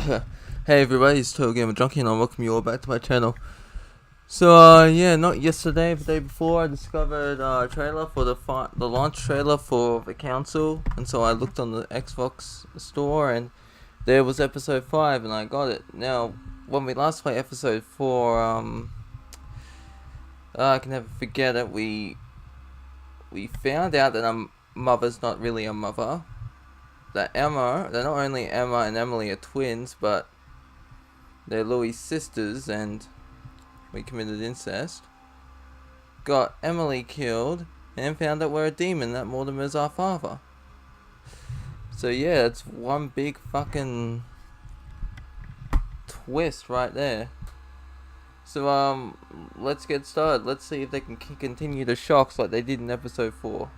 Hey everybody, it's TotalGamerJunkie and I welcome you all back to my channel. So yeah, not yesterday, but the day before I discovered a trailer for the launch trailer for the council, and so I looked on the Xbox store and there was episode 5 and I got it. Now, when we last played episode 4, I can never forget it, we found out that our mother's not really a mother. That not only Emma and Emily are twins, but they're Louis' sisters, and we committed incest. Got Emily killed, and found out we're a demon, that Mortimer's our father. So yeah, it's one big fucking twist right there. So let's get started. Let's see if they can continue the shocks like they did in episode 4.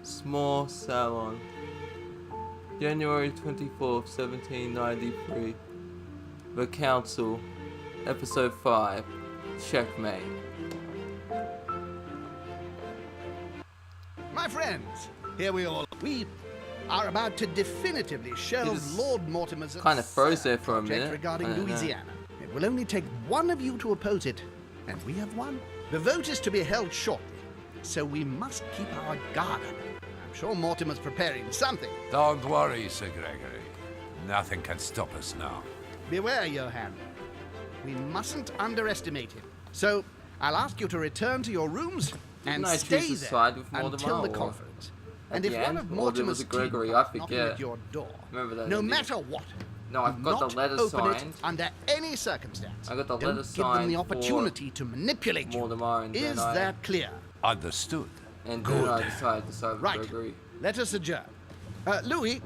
Small salon. January 24th, 1793. The Council. Episode 5. Checkmate. My friends, here we are about to definitively shelve Lord Mortimer's kind of froze there for a project minute regarding Louisiana. It will only take one of you to oppose it, and we have won. The vote is to be held shortly, so we must keep our guard up. I'm sure Mortimer's preparing something. Don't worry, Sir Gregory. Nothing can stop us now. Beware, Johann. We mustn't underestimate him. So, I'll ask you to return to your rooms and stay there until the conference. And if one of Mortimer's team comes knocking at your door, no matter what, no, I've got the letter signed. Under any circumstance. I got the letter signed. Don't give them the opportunity to manipulate you. Is that clear? Understood. And then I decided to side with Gregory. Let us adjourn. Louis,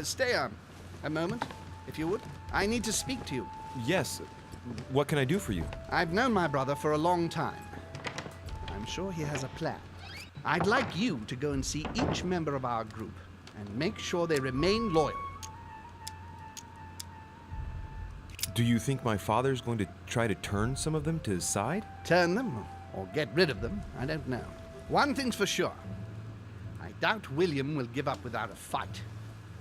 stay on a moment, if you would. I need to speak to you. Yes. What can I do for you? I've known my brother for a long time. I'm sure he has a plan. I'd like you to go and see each member of our group and make sure they remain loyal. Do you think my father's going to try to turn some of them to his side? Turn them or get rid of them, I don't know. One thing's for sure. I doubt William will give up without a fight.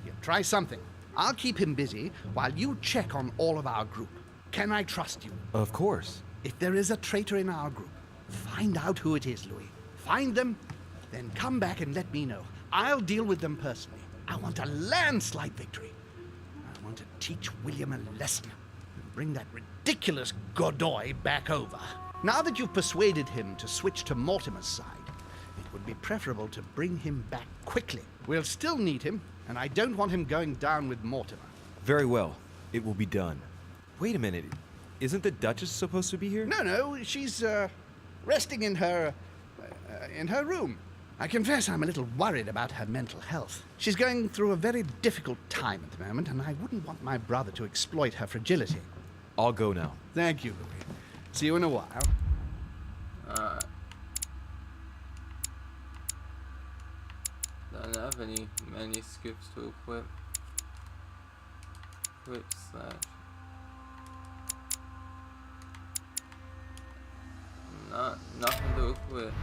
He'll try something. I'll keep him busy while you check on all of our group. Can I trust you? Of course. If there is a traitor in our group, find out who it is, Louis. Find them, then come back and let me know. I'll deal with them personally. I want a landslide victory. I want to teach William a lesson and bring that ridiculous Godoy back over. Now that you've persuaded him to switch to Mortimer's side, it would be preferable to bring him back quickly. We'll still need him, and I don't want him going down with Mortimer. Very well. It will be done. Wait a minute. Isn't the Duchess supposed to be here? No, she's resting in her room. I confess I'm a little worried about her mental health. She's going through a very difficult time at the moment, and I wouldn't want my brother to exploit her fragility. I'll go now. Thank you, Louis. See you in a while. Alright. Don't have any manuscripts to equip. Equip slash. Nothing to equip.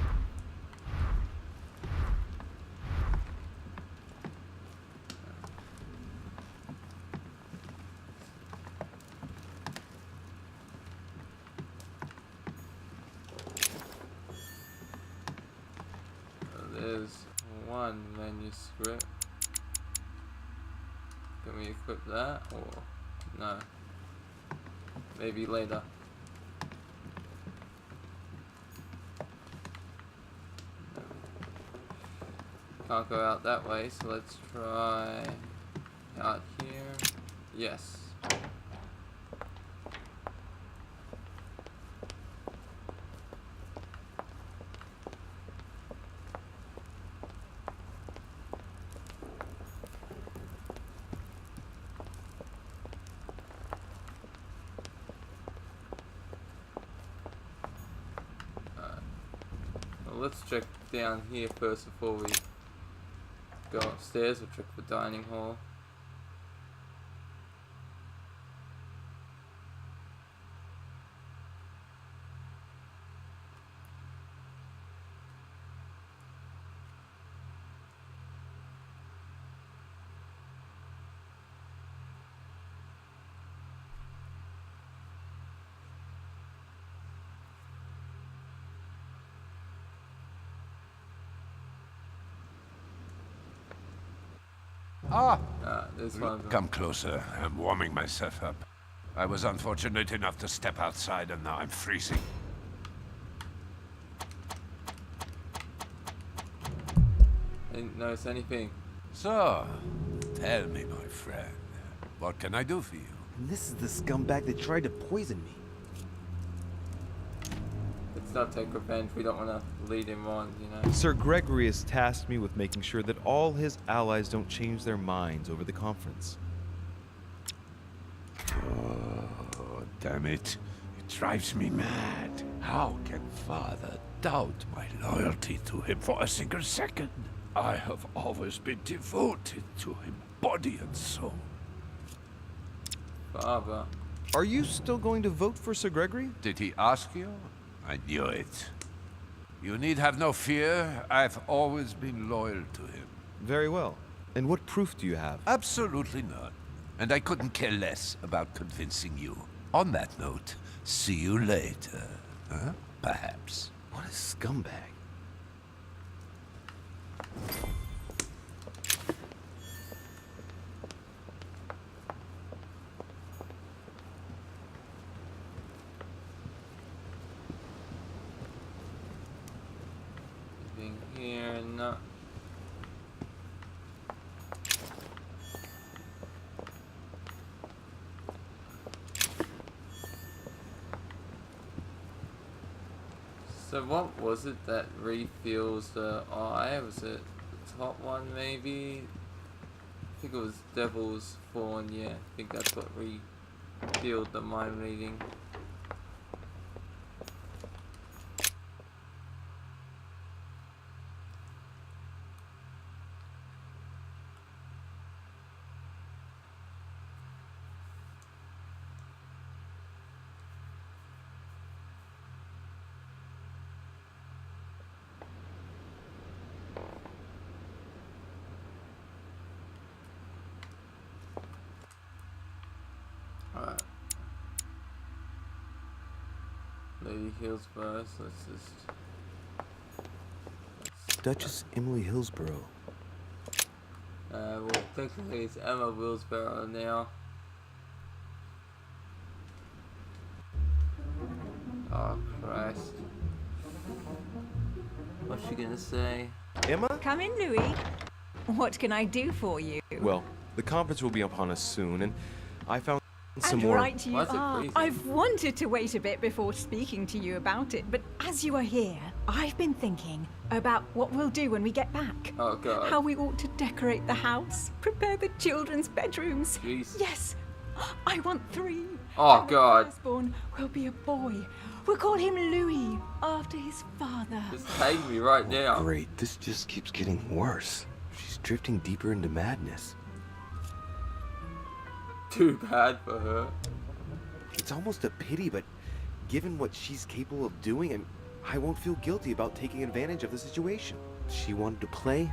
There's one manuscript. Can we equip that or no? Maybe later. Can't go out that way, so let's try out here. Yes. Well, let's check down here first before we go upstairs. We'll check the dining hall. Ah, There's one of them. come closer. I'm warming myself up. I was unfortunate enough to step outside and now I'm freezing. Didn't notice anything. So, tell me, my friend, what can I do for you? And this is the scumbag that tried to poison me. Let's not take revenge. We don't want to lead him on, you know. Sir Gregory has tasked me with making sure that all his allies don't change their minds over the conference. Oh, damn it. It drives me mad. How can Father doubt my loyalty to him for a single second? I have always been devoted to him, body and soul. Father. Are you still going to vote for Sir Gregory? Did he ask you? I knew it. You need have no fear. I've always been loyal to him. Very well. And what proof do you have? Absolutely none. And I couldn't care less about convincing you. On that note, see you later. Huh? Perhaps. What a scumbag. Anything here? No. So what was it that refills the eye? Was it the top one maybe? I think it was Devil's Fawn, yeah. I think that's what refilled the mind reading. Alright. Lady Hillsborough, so let's just... Duchess Emily Hillsborough. well, technically it's Emma Willsborough now. Oh, Christ. What's she gonna say? Emma? Come in, Louis. What can I do for you? Well, the conference will be upon us soon, and I found some And more... right you Why is it are. freezing? I've wanted to wait a bit before speaking to you about it, but as you are here, I've been thinking about what we'll do when we get back. Oh, God. How we ought to decorate the house, prepare the children's bedrooms. Jeez. Yes, I want 3. Oh, And God. The firstborn will be a boy. We'll call him Louis, after his father. Just take me right now. Great, this just keeps getting worse. She's drifting deeper into madness. Too bad for her. It's almost a pity, but given what she's capable of doing, I won't feel guilty about taking advantage of the situation. She wanted to play,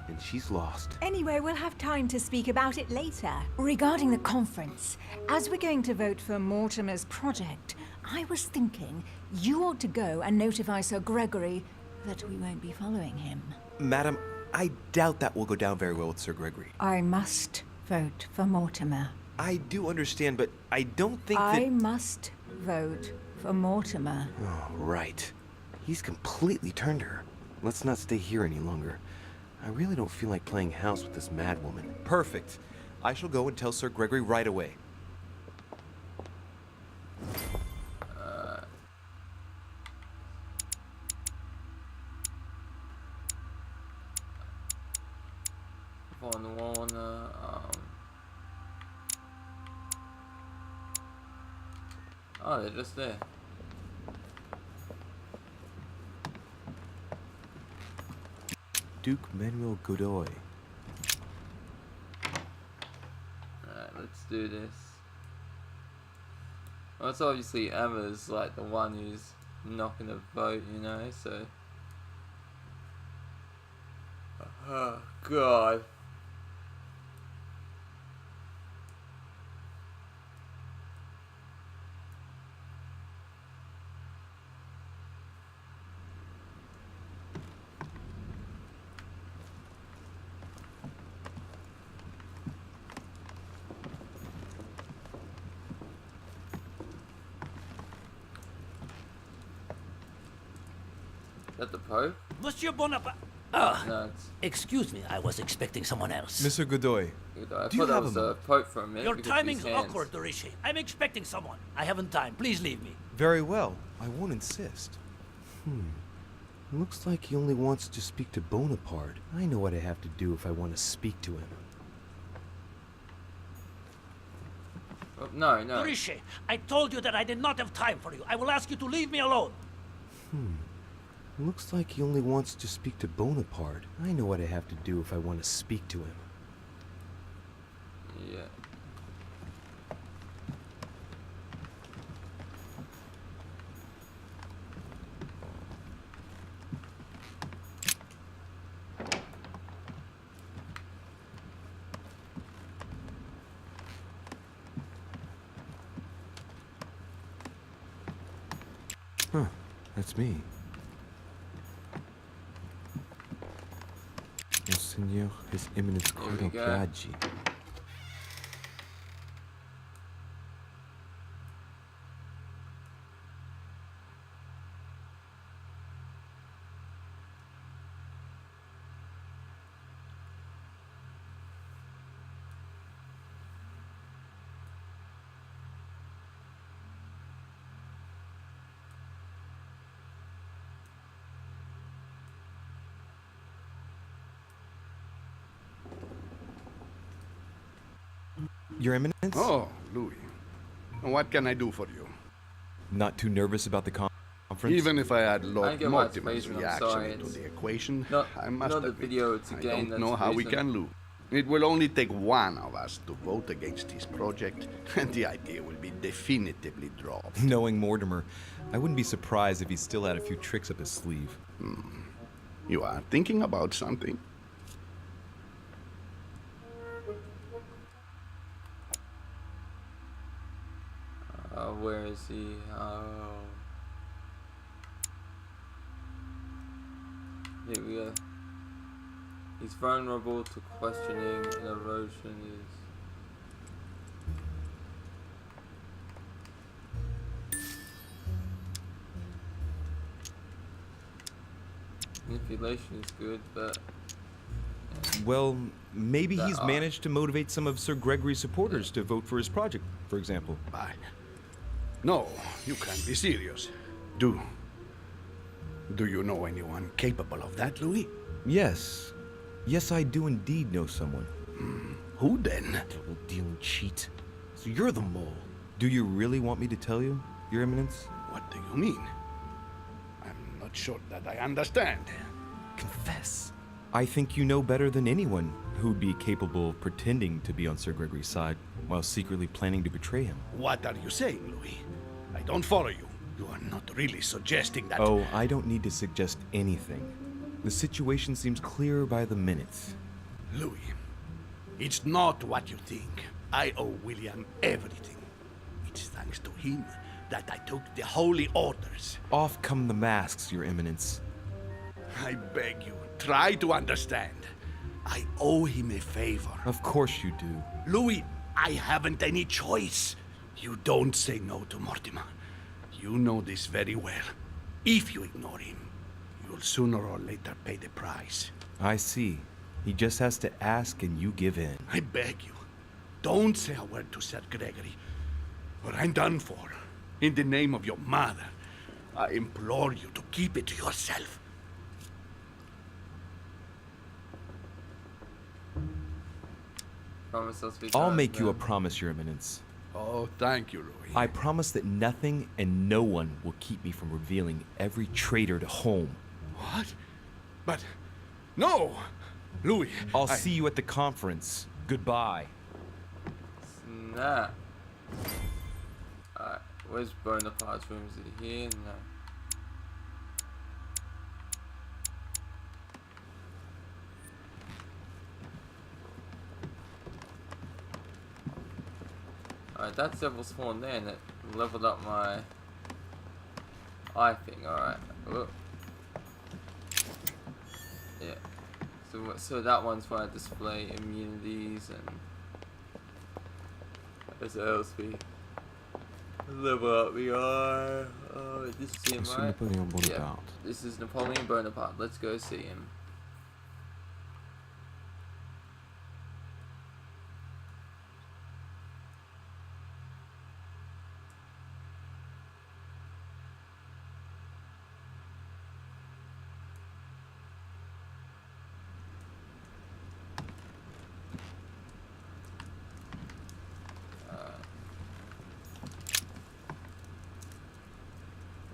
and she's lost. Anyway, we'll have time to speak about it later. Regarding the conference, as we're going to vote for Mortimer's project, I was thinking you ought to go and notify Sir Gregory that we won't be following him. Madam, I doubt that will go down very well with Sir Gregory. I must vote for Mortimer. I do understand, but I don't think I that... must vote for Mortimer. Oh, right. He's completely turned her. Let's not stay here any longer. I really don't feel like playing house with this mad woman. Perfect. I shall go and tell Sir Gregory right away. Von Warner, oh, they're just there. Duke Manuel Godoy. Alright, let's do this. Well, it's obviously Emma's like the one who's not gonna vote, you know, so. Oh, God. Is that the Pope? Monsieur Bonaparte. No, it's Excuse me, I was expecting someone else. Mr. Godoy, good. I Do you thought that have was a the Pope for a minute. Your because of his timing's hands. awkward, Dorishi. I'm expecting someone. I haven't time. Please leave me. very well. I won't insist. Looks like he only wants to speak to Bonaparte. I know what I have to do if I want to speak to him. Oh, no, no. Dorishi, I told you that I did not have time for you. I will ask you to leave me alone. Looks like he only wants to speak to Bonaparte. I know what I have to do if I want to speak to him. Yeah. Huh, that's me. Monseigneur, His Eminence Here we Cardinal go. Piaggi. Your Eminence? Oh, Louis. What can I do for you? Not too nervous about the conference? Even if I add I Lord get why it's Mortimer's amazing, I'm reaction sorry, into it's the equation, not- I must not the admit, video, it's a I game, don't know that's how the we reason. can lose. It will only take one of us to vote against his project, and the idea will be definitively dropped. Knowing Mortimer, I wouldn't be surprised if he still had a few tricks up his sleeve. You are thinking about something. Where is he? Oh. Here we go. He's vulnerable to questioning and erosion manipulation is good, but Well, maybe That he's are- managed to motivate some of Sir Gregory's supporters to vote for his project, for example. Bye. No, you can't be serious. Do you know anyone capable of that, Louis? Yes. Yes, I do indeed know someone. Who then? Double-dealing cheat. So you're the mole. Do you really want me to tell you, Your Eminence? What do you mean? I'm not sure that I understand. Confess. I think you know better than anyone who'd be capable of pretending to be on Sir Gregory's side while secretly planning to betray him. What are you saying, Louis? I don't follow you. You are not really suggesting that... Oh, I don't need to suggest anything. The situation seems clearer by the minute. Louis, it's not what you think. I owe William everything. It's thanks to him that I took the holy orders. Off come the masks, Your Eminence. I beg you, try to understand. I owe him a favor. Of course you do. Louis, I haven't any choice. You don't say no to Mortimer. You know this very well. If you ignore him, you'll sooner or later pay the price. I see. He just has to ask and you give in. I beg you, don't say a word to Sir Gregory, or I'm done for. In the name of your mother, I implore you to keep it to yourself. promise us we I'll don't, make you a man. promise, Your Eminence. Oh, thank you, Louis. I promise that nothing and no one will keep me from revealing every traitor to home. What? But... No! Louis, I'll see you at the conference. Goodbye. Snap. Alright, where's Bonaparte's room? Is it here? No. Alright, that's Devil's Spawn there, and it leveled up my eye thing. Alright. Whoa. Yeah. So that one's where I display immunities and... Where's the else be? Level up we are. Oh, this is him, Monsieur right? Napoleon Yeah, Bonaparte. this is Napoleon Bonaparte. Let's go see him.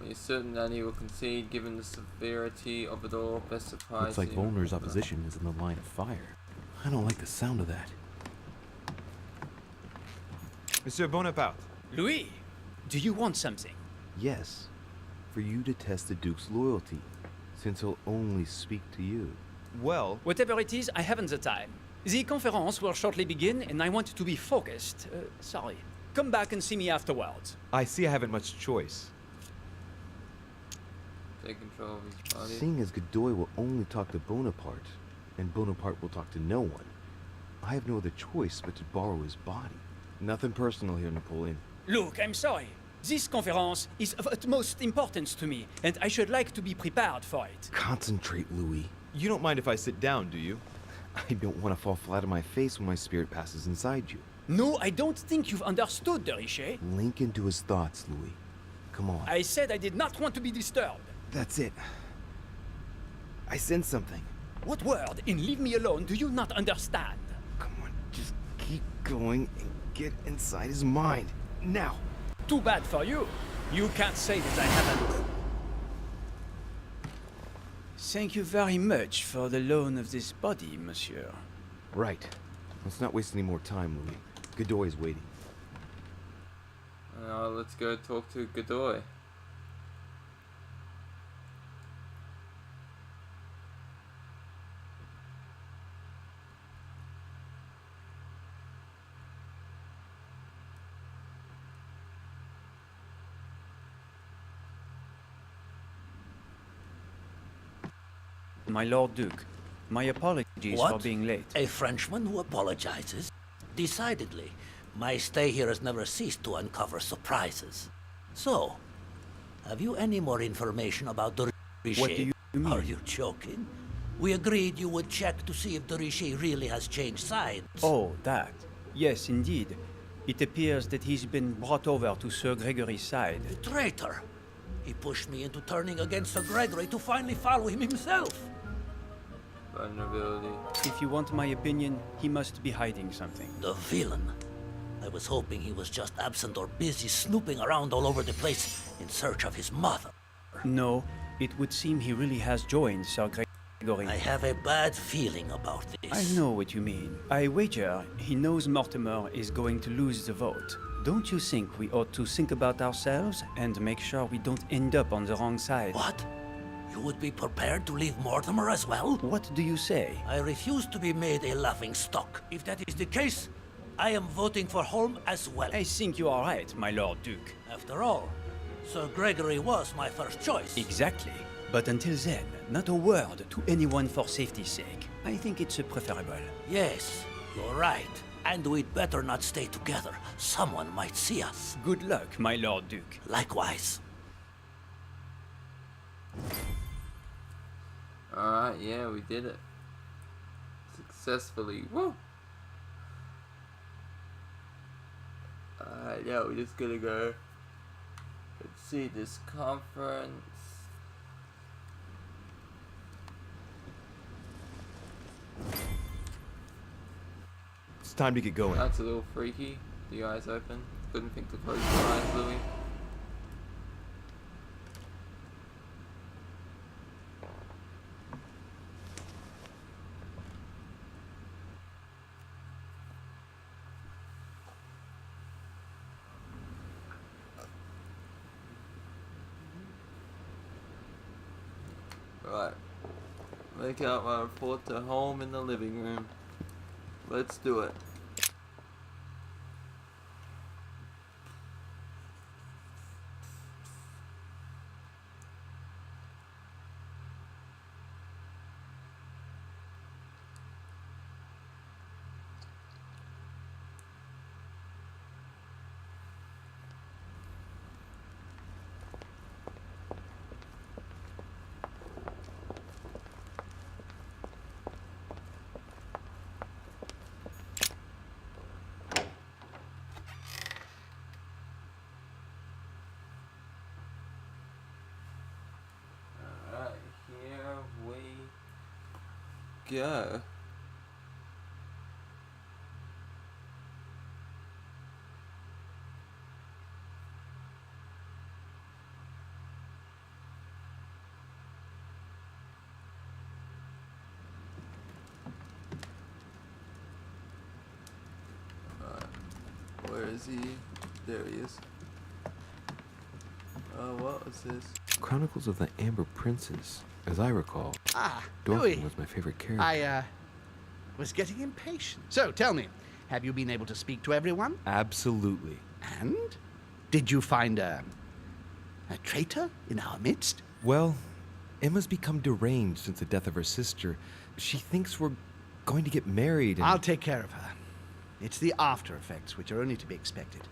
We are certain that he will concede given the severity of it all. Best surprise. Looks like Volner's opposition is in the line of fire. I don't like the sound of that. Monsieur Bonaparte. Louis, do you want something? Yes, for you to test the Duke's loyalty, since he'll only speak to you. Well, Whatever it is, I haven't the time. The conference will shortly begin, and I want to be focused. Sorry. Come back and see me afterwards. I see I haven't much choice. Take control of his body. Seeing as Godoy will only talk to Bonaparte, and Bonaparte will talk to no one, I have no other choice but to borrow his body. Nothing personal here, Napoleon. Look, I'm sorry. This conference is of utmost importance to me, and I should like to be prepared for it. Concentrate, Louis. You don't mind if I sit down, do you? I don't want to fall flat on my face when my spirit passes inside you. No, I don't think you've understood, de Richet. Link into his thoughts, Louis. Come on. I said I did not want to be disturbed. That's it. I sense something. What word in leave me alone do you not understand? Come on, just keep going and get inside his mind. Now! Too bad for you. You can't say that I haven't. Thank you very much for the loan of this body, monsieur. Right. Let's not waste any more time, Louis. Godoy is waiting. Now let's go talk to Godoy. My Lord Duke, my apologies for What? being late. A Frenchman who apologizes? Decidedly, my stay here has never ceased to uncover surprises. So, have you any more information about the Richet? What do you mean? Are you joking? We agreed you would check to see if the Richet really has changed sides. Oh, that. Yes, indeed. It appears that he's been brought over to Sir Gregory's side. The traitor! He pushed me into turning against Sir Gregory to finally follow him himself. Vulnerability. If you want my opinion, he must be hiding something. The villain. I was hoping he was just absent or busy snooping around all over the place in search of his mother. No, it would seem he really has joined Sir Gregory. I have a bad feeling about this. I know what you mean. I wager he knows Mortimer is going to lose the vote. Don't you think we ought to think about ourselves and make sure we don't end up on the wrong side? What? You would be prepared to leave Mortimer as well? What do you say? I refuse to be made a laughing stock. If that is the case, I am voting for Holm as well. I think you are right, my Lord Duke. After all, Sir Gregory was my first choice. Exactly. But until then, not a word to anyone for safety's sake. I think it's preferable. Yes, you're right. And we'd better not stay together. Someone might see us. Good luck, my Lord Duke. Likewise. Alright, yeah, we did it. Successfully. Woo! Alright, yeah, we're just gonna go and see this conference. It's time to get going. That's a little freaky. The eyes open. Couldn't think to close your eyes, Louis. Right. Make out my report to home in the living room. Let's do it. go. Where is he? There he is. What was this? Chronicles of the Amber Princess. As I recall, Ah, Dorothy Louis. was my favorite character. I was getting impatient. So, tell me, have you been able to speak to everyone? Absolutely. And? Did you find a traitor in our midst? Well, Emma's become deranged since the death of her sister. She thinks we're going to get married and... I'll take care of her. It's the after effects which are only to be expected.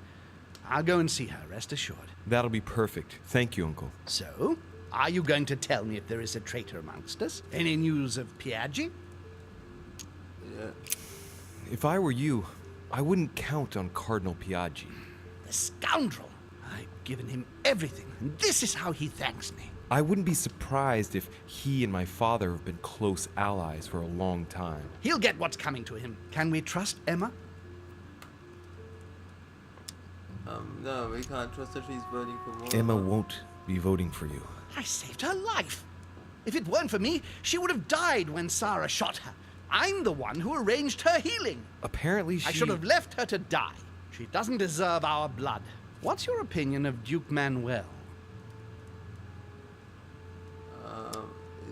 I'll go and see her, rest assured. That'll be perfect. Thank you, Uncle. So, are you going to tell me if there is a traitor amongst us? Any news of Piaggi? Yeah. If I were you, I wouldn't count on Cardinal Piaggi. The scoundrel! I've given him everything, and this is how he thanks me. I wouldn't be surprised if he and my father have been close allies for a long time. He'll get what's coming to him. Can we trust Emma? No, we can't trust her. She's voting for more. Emma won't be voting for you. I saved her life. If it weren't for me, she would have died when Sarah shot her. I'm the one who arranged her healing. Apparently she... I should have left her to die. She doesn't deserve our blood. What's your opinion of Duke Manuel?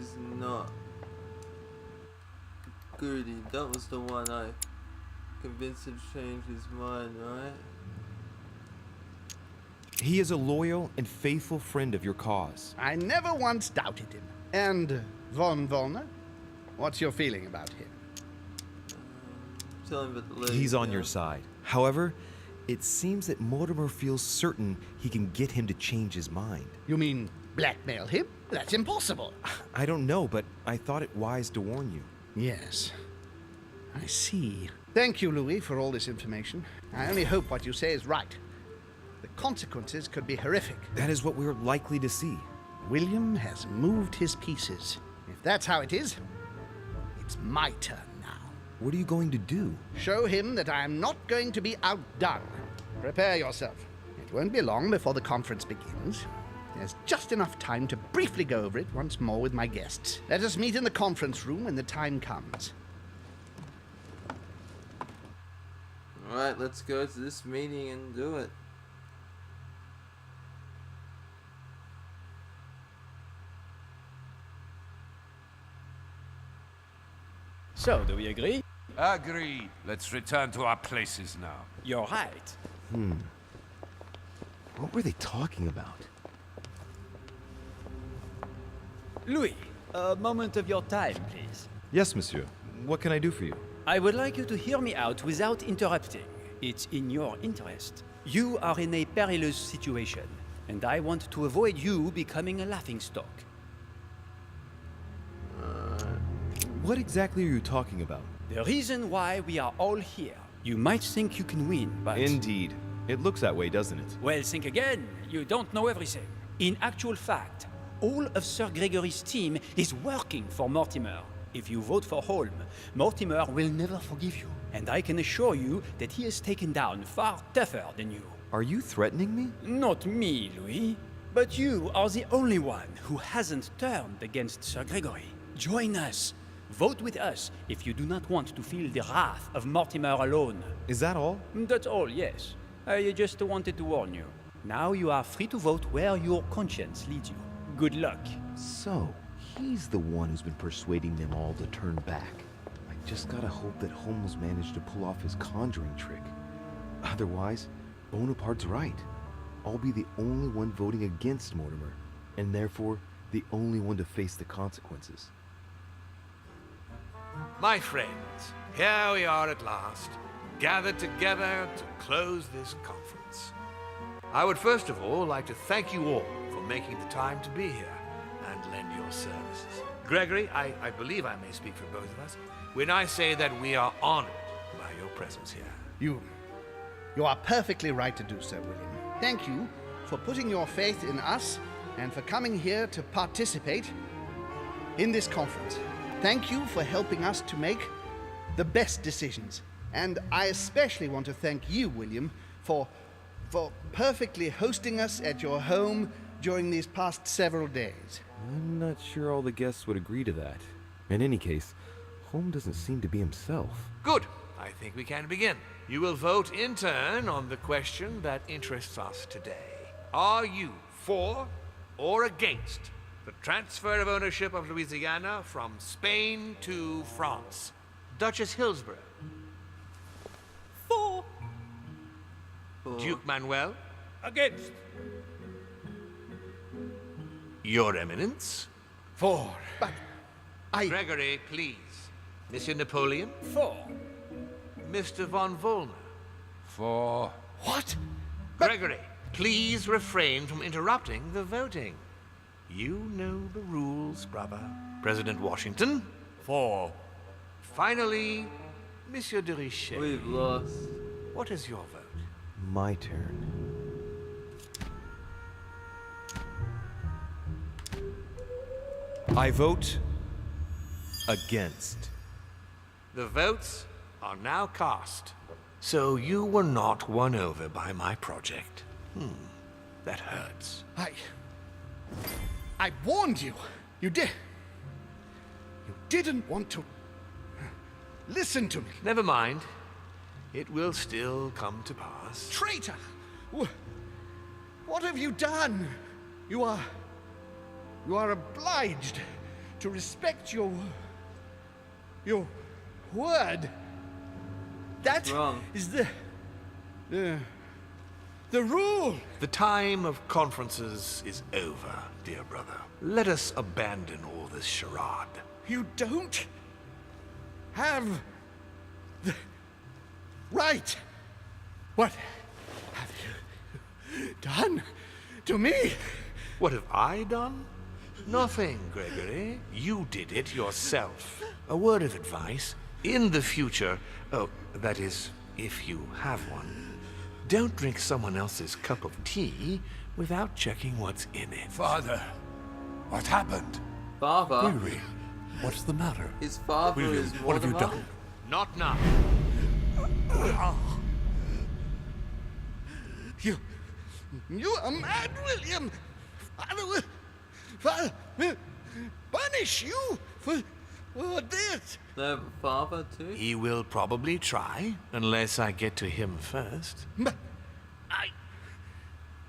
Is not Goody. That was the one I convinced him to change his mind, right? He is a loyal and faithful friend of your cause. I never once doubted him. And von Volner? What's your feeling about him? Tell him about the lady. He's on now. your side. However, it seems that Mortimer feels certain he can get him to change his mind. You mean blackmail him? That's impossible. I don't know, but I thought it wise to warn you. Yes. I see. Thank you, Louis, for all this information. I only hope what you say is right. The consequences could be horrific. That is what we're likely to see. William has moved his pieces. If that's how it is, it's my turn now. What are you going to do? Show him that I am not going to be outdone. Prepare yourself. It won't be long before the conference begins. There's just enough time to briefly go over it once more with my guests. Let us meet in the conference room when the time comes. Alright, let's go to this meeting and do it. So, do we agree? Agreed. Let's return to our places now. You're right. What were they talking about? Louis, a moment of your time, please. Yes, monsieur. What can I do for you? I would like you to hear me out without interrupting. It's in your interest. You are in a perilous situation, and I want to avoid you becoming a laughingstock. What exactly are you talking about? The reason why we are all here. You might think you can win, but... Indeed. It looks that way, doesn't it? Well, think again. You don't know everything. In actual fact, all of Sir Gregory's team is working for Mortimer. If you vote for Holm, Mortimer will never forgive you. And I can assure you that he is taken down far tougher than you. Are you threatening me? Not me, Louis. But you are the only one who hasn't turned against Sir Gregory. Join us. Vote with us if you do not want to feel the wrath of Mortimer alone. Is that all? That's all, yes. I just wanted to warn you. Now you are free to vote where your conscience leads you. Good luck. So, he's the one who's been persuading them all to turn back. I just gotta hope that Holmes managed to pull off his conjuring trick. Otherwise, Bonaparte's right. I'll be the only one voting against Mortimer, and therefore the only one to face the consequences. My friends, here we are at last, gathered together to close this conference. I would first of all like to thank you all for making the time to be here and lend your services. Gregory, I believe I may speak for both of us when I say that we are honored by your presence here. You are perfectly right to do so, William. Thank you for putting your faith in us and for coming here to participate in this conference. Thank you for helping us to make the best decisions. And I especially want to thank you, William, for perfectly hosting us at your home during these past several days. I'm not sure all the guests would agree to that. In any case, Holm doesn't seem to be himself. Good. I think we can begin. You will vote in turn on the question that interests us today. Are you for or against the transfer of ownership of Louisiana from Spain to France? Duchess Hillsborough. For. Duke Manuel. Against. Your Eminence. For. But I... Gregory, please. Monsieur Napoleon. For. Mr. von Volner. For... What? Gregory, please refrain from interrupting the voting. You know the rules, brother. President Washington. For. Finally, Monsieur de Richet. We've lost. What is your vote? My turn. I vote against. The votes are now cast. So you were not won over by my project. That hurts. I warned you. You didn't want to listen to me. Never mind. It will still come to pass. Traitor! What have you done? You are obliged to respect your word. That Wrong. is the rule. The time of conferences is over, dear brother. Let us abandon all this charade. You don't have the right. What have you done to me? What have I done? Nothing, Gregory. You did it yourself. A word of advice. In the future, that is, if you have one, don't drink someone else's cup of tea without checking what's in it. Father, what happened? Father. Gregory, what's the matter? His father William, is what have you Mortimer. done? Not now. You are mad, William. Father will punish you for this. No, father too? He will probably try, unless I get to him first. But I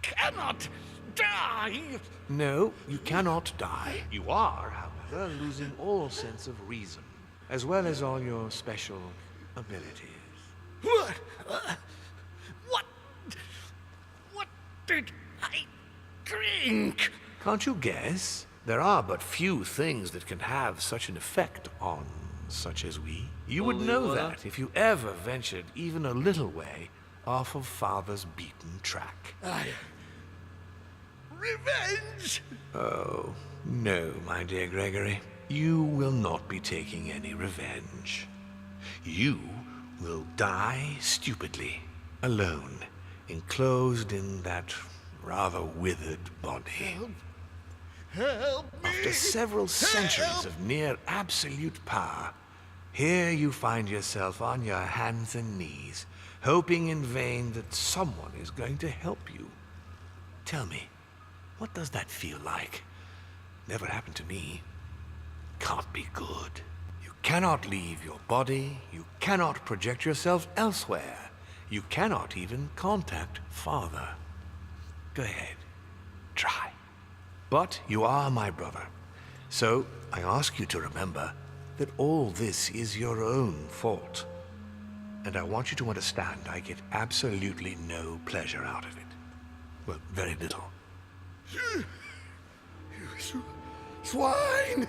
cannot die. No, you cannot die. You are, however, losing all sense of reason, as well as all your special abilities. What did I drink? Can't you guess? There are but few things that can have such an effect on such as we. You would Holy know water. that if you ever ventured even a little way off of Father's beaten track. Revenge! Oh, no, my dear Gregory. You will not be taking any revenge. You will die stupidly, alone, enclosed in that rather withered body. Help me! After several centuries of near absolute power, here you find yourself on your hands and knees, hoping in vain that someone is going to help you. Tell me, what does that feel like? Never happened to me. Can't be good. You cannot leave your body. You cannot project yourself elsewhere. You cannot even contact Father. Go ahead. Try. But you are my brother. So I ask you to remember that all this is your own fault. And I want you to understand I get absolutely no pleasure out of it. Well, very little. You swine!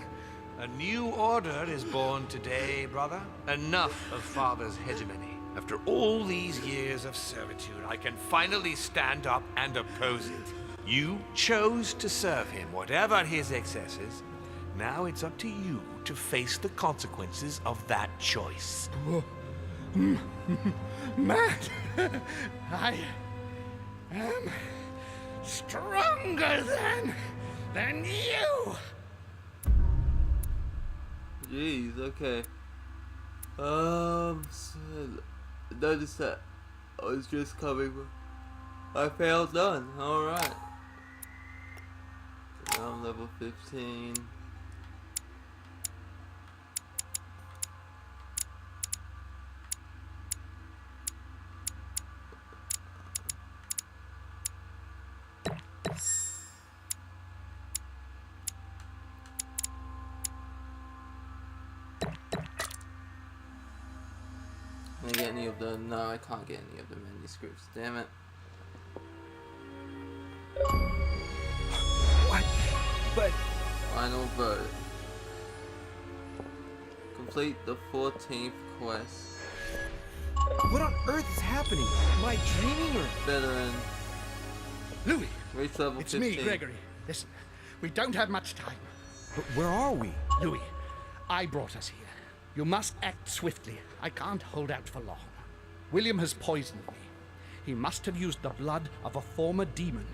A new order is born today, brother. Enough of Father's hegemony. After all these years of servitude, I can finally stand up and oppose it. You chose to serve him, whatever his excesses. Now it's up to you to face the consequences of that choice. Matt, I am stronger than you. Jeez, okay. So, notice that I was just coming. I failed none. Alright. Now I'm level 15. Can I get any of the... No, I can't get any of the manuscripts. Damn it. What? But... Final vote. Complete the 14th quest. What on earth is happening? Am I dreaming or... Veteran. Louis, Reach level it's 15. me, Gregory. Listen, we don't have much time. But where are we? Louis, I brought us here. You must act swiftly. I can't hold out for long. William has poisoned me. He must have used the blood of a former demon.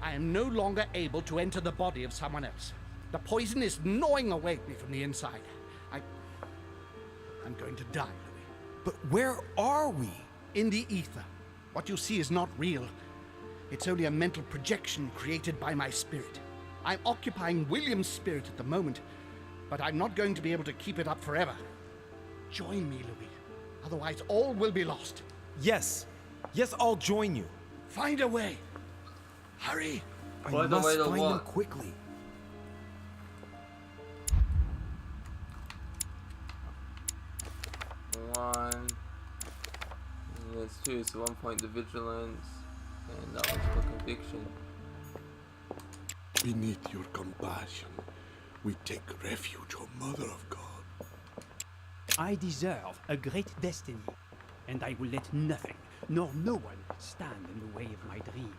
I am no longer able to enter the body of someone else. The poison is gnawing away at me from the inside. I'm going to die, Louis. But where are we? In the ether. What you see is not real. It's only a mental projection created by my spirit. I'm occupying William's spirit at the moment, but I'm not going to be able to keep it up forever. Join me, Louis. Otherwise, all will be lost. Yes. Yes, I'll join you. Find a way. Hurry. I Find a must way to find them what? quickly. One. And that's 2, so 1 point to vigilance. And that was for conviction. Beneath your compassion, we take refuge, O Mother of God. I deserve a great destiny, and I will let nothing, nor no one, stand in the way of my dream.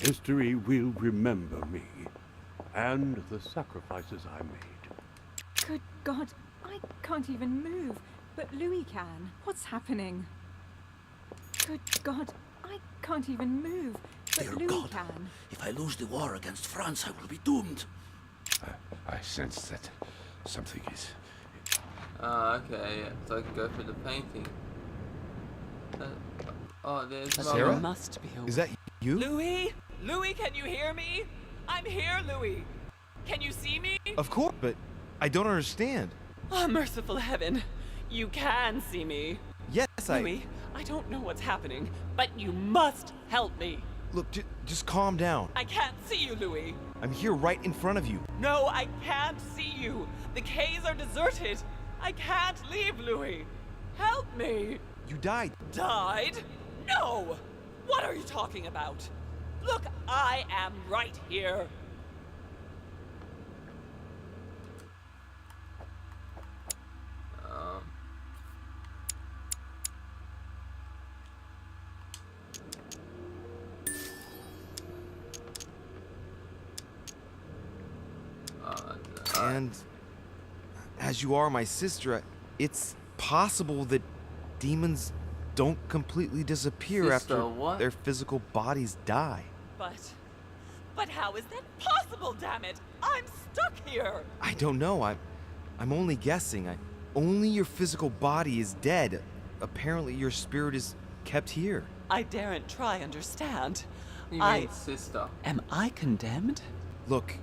History will remember me and the sacrifices I made. Good God, I can't even move, but Louis can. What's happening? Good God, I can't even move, but Dear Louis God, can. if I lose the war against France, I will be doomed. I sense that something is... Okay, yeah. So I can go for the painting. Oh, there's Sarah? Mama. Must be a Is that you? Louis? Louis, can you hear me? I'm here, Louis. Can you see me? Of course, but I don't understand. Oh, merciful heaven. You can see me. Yes, Louis, I don't know what's happening, but you must help me. Look, just calm down. I can't see you, Louis. I'm here right in front of you. No, I can't see you. The caves are deserted. I can't leave, Louis. Help me. You died. Died? No! What are you talking about? Look, I am right here. And as you are my sister, it's possible that demons don't completely disappear Sister, after what? their physical bodies die. But how is that possible, damn it? I'm stuck here. I don't know. I'm only guessing. Only your physical body is dead. Apparently your spirit is kept here. I daren't try understand. You mean sister? Am I condemned? Look,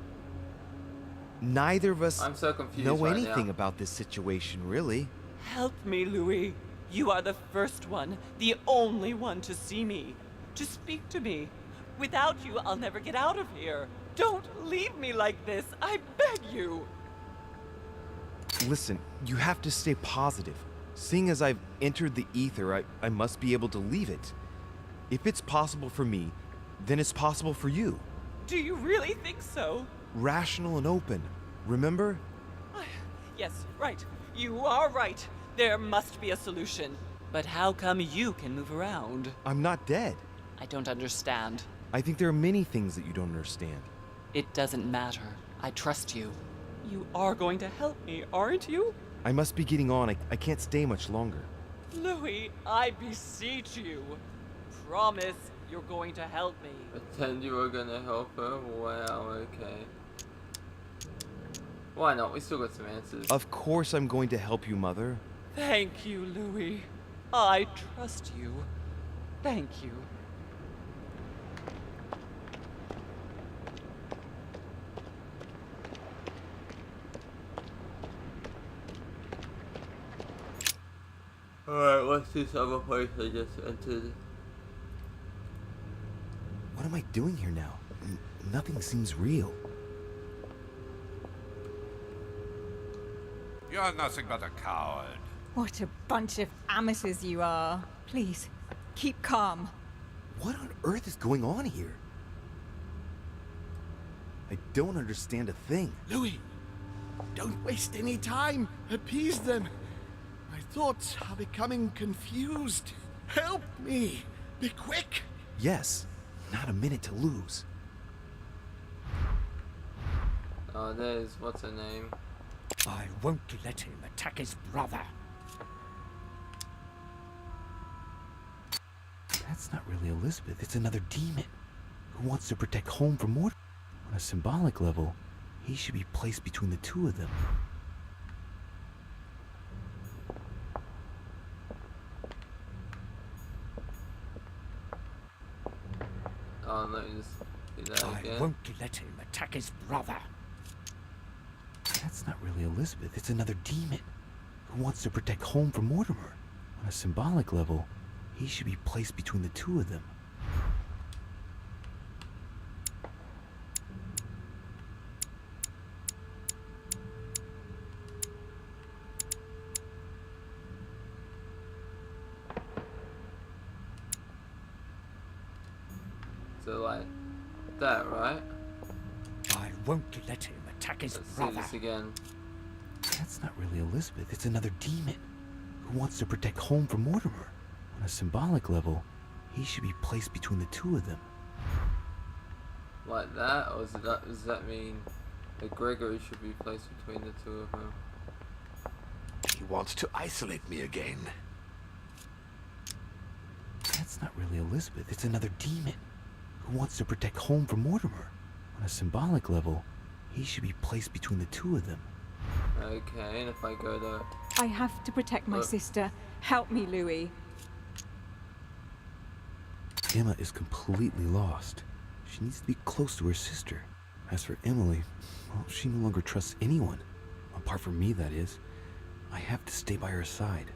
neither of us I'm so confused know right anything now. about this situation, really. Help me, Louis. You are the first one, the only one to see me, to speak to me. Without you, I'll never get out of here. Don't leave me like this, I beg you. Listen, you have to stay positive. Seeing as I've entered the ether, I must be able to leave it. If it's possible for me, then it's possible for you. Do you really think so? Rational and open, remember? Yes, right. You are right. There must be a solution. But how come you can move around? I'm not dead. I don't understand. I think there are many things that you don't understand. It doesn't matter. I trust you. You are going to help me, aren't you? I must be getting on. I can't stay much longer. Louis, I beseech you. Promise. you're going to help me. Pretend you were gonna help her? Wow, okay. Why not? We still got some answers. Of course I'm going to help you, Mother. Thank you, Louis. I trust you. Thank you. Alright, what's this other place I just entered? What am I doing here now? Nothing seems real. You're nothing but a coward. What a bunch of amateurs you are. Please, keep calm. What on earth is going on here? I don't understand a thing. Louis, don't waste any time. Appease them. My thoughts are becoming confused. Help me. Be quick. Yes, not a minute to lose. Oh, there's what's her name? I won't let him attack his brother. That's not really Elizabeth, it's another demon who wants to protect home from Mortimer. On a symbolic level, he should be placed between the two of them. Oh, no, just do that I again. won't let him attack his brother. That's not really Elizabeth, it's another demon who wants to protect home from Mortimer. On a symbolic level, he should be placed between the two of them. So like that, right? I won't let him attack his Let's see brother. this again. That's not really Elizabeth, it's another demon who wants to protect home from Mortimer. On a symbolic level, he should be placed between the two of them. Like that? Or does that mean that Gregory should be placed between the two of them? He wants to isolate me again. That's not really Elizabeth, it's another demon who wants to protect home from Mortimer. On a symbolic level, he should be placed between the two of them. Okay, and if I go to... I have to protect my sister. Help me, Louis. Emma is completely lost. She needs to be close to her sister. As for Emily, well, she no longer trusts anyone. Apart from me, that is. I have to stay by her side.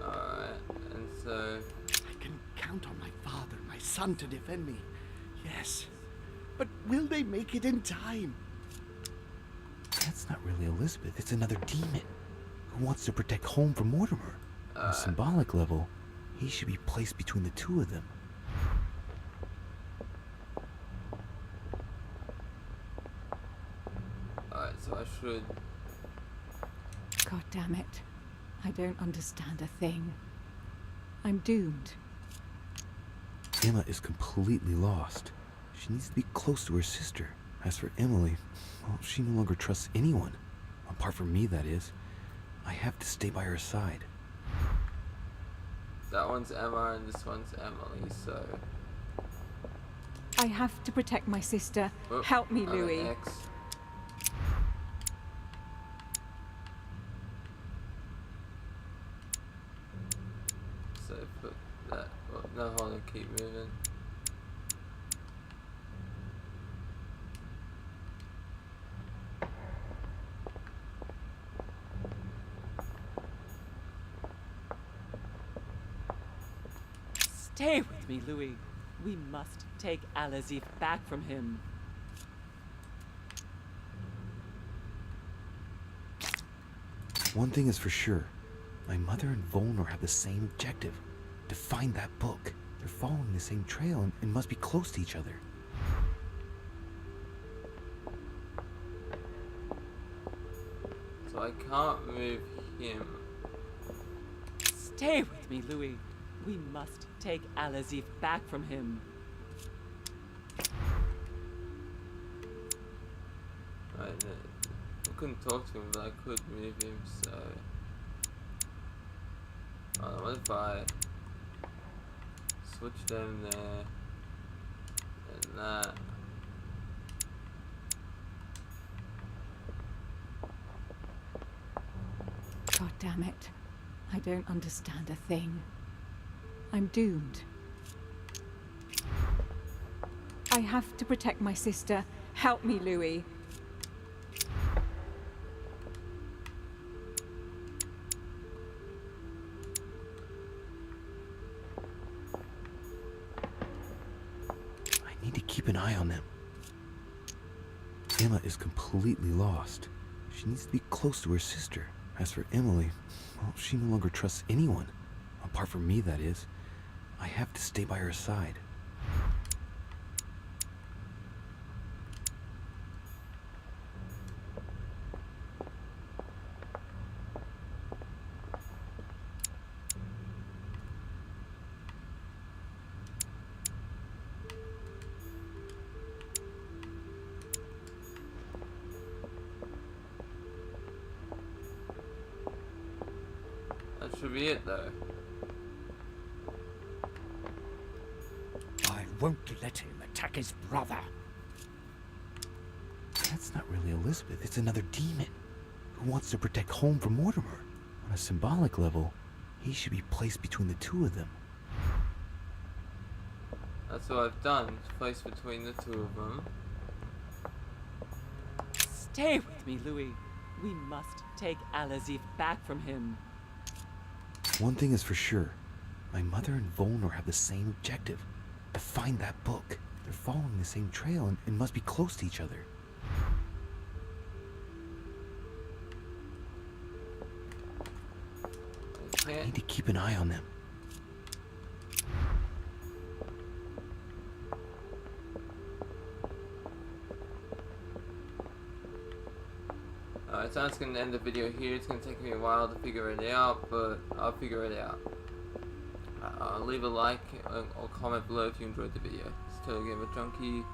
Alright, and so... I can count on my father and my son to defend me. Yes. But will they make it in time? That's not really Elizabeth, it's another demon who wants to protect home from Mortimer. On a symbolic level, he should be placed between the two of them. Alright, so I should... God damn it. I don't understand a thing. I'm doomed. Emma is completely lost. She needs to be close to her sister. As for Emily, well, she no longer trusts anyone. Apart from me, that is. I have to stay by her side. That one's Emma and this one's Emily, so... I have to protect my sister. Oh, Help me, I'm an Louis. X. So put that... Well, no, hold on, keep moving. Stay with me, Louis. We must take Alazif back from him. One thing is for sure. My mother and Volnor have the same objective. To find that book. They're following the same trail and must be close to each other. So I can't move him. Stay with me, Louis. We must take Alazif back from him. Right, I couldn't talk to him, but I could move him, so... what if I... switch them there. And that. God damn it. I don't understand a thing. I'm doomed. I have to protect my sister. Help me, Louis. I need to keep an eye on them. Emma is completely lost. She needs to be close to her sister. As for Emily, well, she no longer trusts anyone. Apart from me, that is. I have to stay by her side. That should be it though. I won't let him attack his brother. That's not really Elizabeth, it's another demon who wants to protect home from Mortimer. On a symbolic level, he should be placed between the two of them. That's what I've done. Placed between the two of them. Stay with me, Louis. We must take Alazif back from him. One thing is for sure. My mother and Volnor have the same objective. To find that book. They're following the same trail and must be close to each other. I need to keep an eye on them. Alright, so that's gonna end the video here. It's gonna take me a while to figure it out, but I'll figure it out. Leave a like or comment below if you enjoyed the video. It's TotalGamerJunkie.